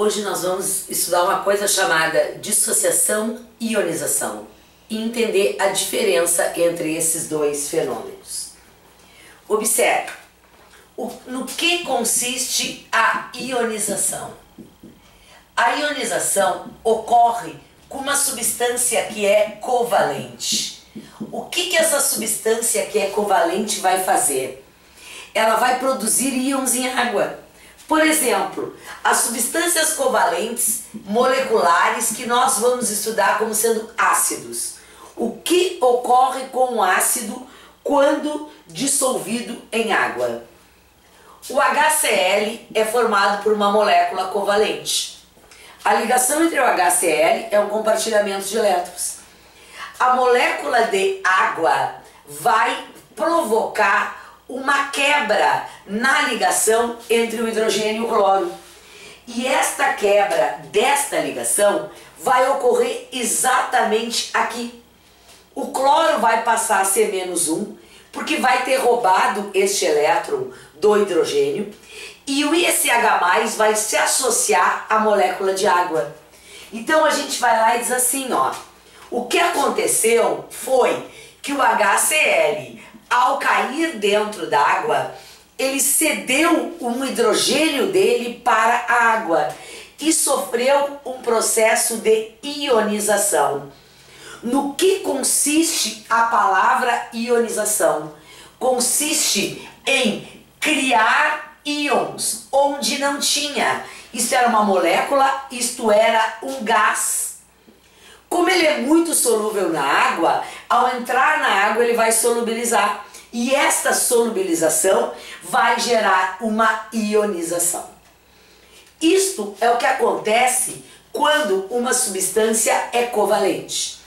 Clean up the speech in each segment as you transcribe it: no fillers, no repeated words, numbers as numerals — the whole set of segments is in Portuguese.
Hoje nós vamos estudar uma coisa chamada dissociação e ionização e entender a diferença entre esses dois fenômenos. Observe, no que consiste a ionização? A ionização ocorre com uma substância que é covalente. O que essa substância que é covalente vai fazer? Ela vai produzir íons em água. Por exemplo, as substâncias covalentes moleculares que nós vamos estudar como sendo ácidos. O que ocorre com o ácido quando dissolvido em água? O HCl é formado por uma molécula covalente. A ligação entre o HCl é um compartilhamento de elétrons. A molécula de água vai provocar uma quebra na ligação entre o hidrogênio e o cloro. E esta quebra desta ligação vai ocorrer exatamente aqui. O cloro vai passar a ser -1, porque vai ter roubado este elétron do hidrogênio, e o ISH+ vai se associar à molécula de água. Então a gente vai lá e diz assim, ó, o que aconteceu foi que o HCl, ao cair dentro da água, ele cedeu um hidrogênio dele para a água e sofreu um processo de ionização. No que consiste a palavra ionização? Consiste em criar íons onde não tinha. Isso era uma molécula, isto era um gás. Como ele é muito solúvel na água, ao entrar na água ele vai solubilizar. E esta solubilização vai gerar uma ionização. Isto é o que acontece quando uma substância é covalente.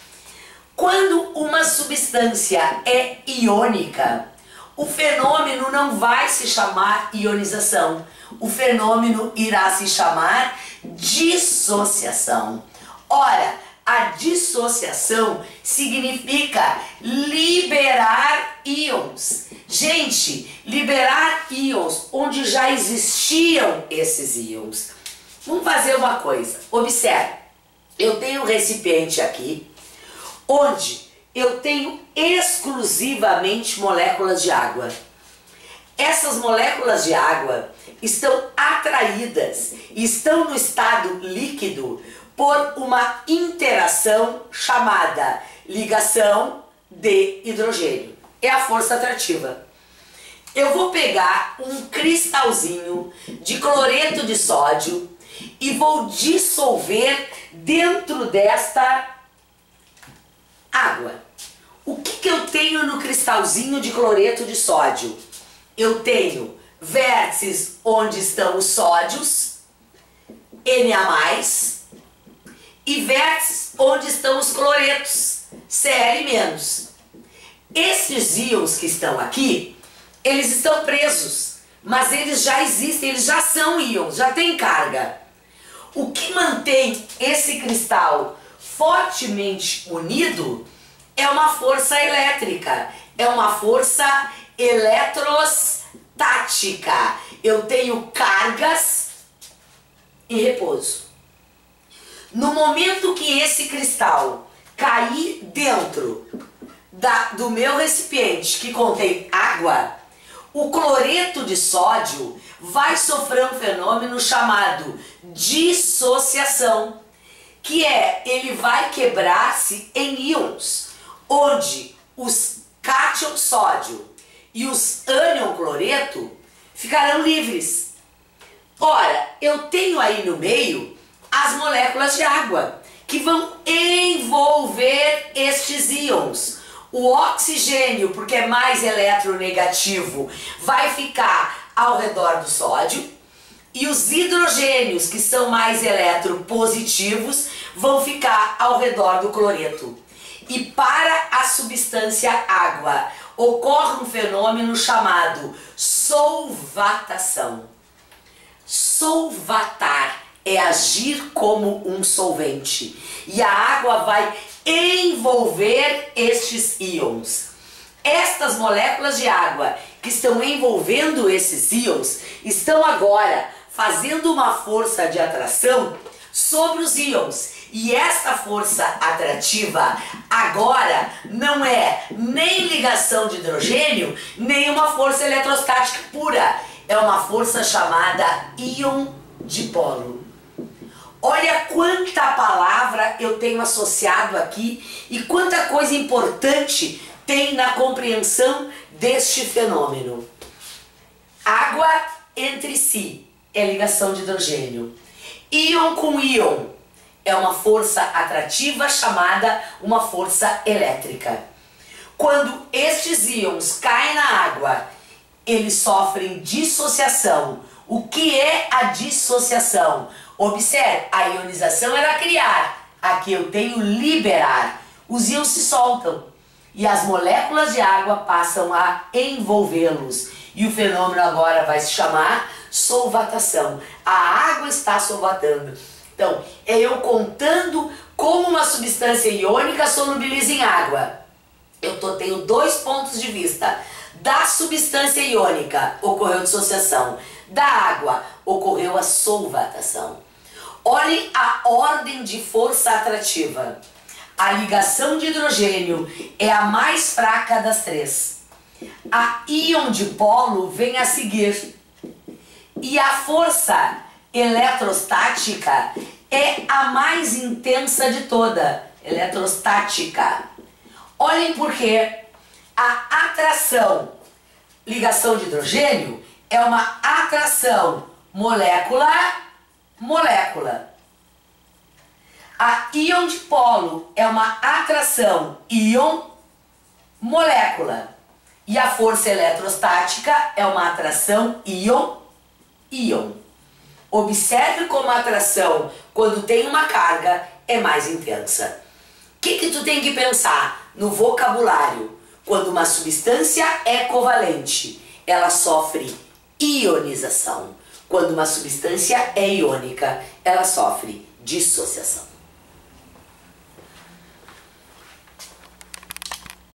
Quando uma substância é iônica, o fenômeno não vai se chamar ionização. O fenômeno irá se chamar dissociação. Ora, a dissociação significa liberar íons. Gente, liberar íons onde já existiam esses íons. Vamos fazer uma coisa. Observe, eu tenho um recipiente aqui, onde eu tenho exclusivamente moléculas de água. Essas moléculas de água estão atraídas, estão no estado líquido por uma interação chamada ligação de hidrogênio. É a força atrativa. Eu vou pegar um cristalzinho de cloreto de sódio e vou dissolver dentro desta água. O que eu tenho no cristalzinho de cloreto de sódio? Eu tenho vértices onde estão os sódios, Na+, e vértices onde estão os cloretos, Cl-. Esses íons que estão aqui, eles estão presos, mas eles já existem, eles já são íons, já tem carga. O que mantém esse cristal fortemente unido é uma força elétrica, é uma força eletrostática. Eu tenho cargas e repouso. No momento que esse cristal cair dentro do meu recipiente que contém água, o cloreto de sódio vai sofrer um fenômeno chamado dissociação, que é, ele vai quebrar-se em íons, onde os cátion sódio e os ânion cloreto ficarão livres. Ora, eu tenho aí no meio as moléculas de água, que vão envolver estes íons. O oxigênio, porque é mais eletronegativo, vai ficar ao redor do sódio, e os hidrogênios, que são mais eletropositivos, vão ficar ao redor do cloreto. E para a substância água, ocorre um fenômeno chamado solvatação. Solvatar é agir como um solvente, e a água vai envolver estes íons. Estas moléculas de água que estão envolvendo esses íons estão agora fazendo uma força de atração sobre os íons. E esta força atrativa agora não é nem ligação de hidrogênio, nem uma força eletrostática pura. É uma força chamada íon dipolo. Olha quanta palavra eu tenho associado aqui e quanta coisa importante tem na compreensão deste fenômeno. Água entre si é ligação de hidrogênio. Íon com íon é uma força atrativa chamada uma força elétrica. Quando estes íons caem na água, eles sofrem dissociação. O que é a dissociação? Observe, a ionização era criar, aqui eu tenho liberar. Os íons se soltam e as moléculas de água passam a envolvê-los. E o fenômeno agora vai se chamar solvatação. A água está solvatando. Então, é eu contando como uma substância iônica solubiliza em água. Tenho dois pontos de vista. Da substância iônica ocorreu dissociação. Da água ocorreu a solvatação. Olhem a ordem de força atrativa. A ligação de hidrogênio é a mais fraca das três. A íon dipolo vem a seguir. E a força eletrostática é a mais intensa de toda. Eletrostática. Olhem por quê. A atração, ligação de hidrogênio, é uma atração molécula-molécula. A íon dipolo é uma atração íon-molécula. E a força eletrostática é uma atração íon-íon. Observe como a atração, quando tem uma carga, é mais intensa. O que tu tem que pensar no vocabulário? Quando uma substância é covalente, ela sofre ionização. Quando uma substância é iônica, ela sofre dissociação.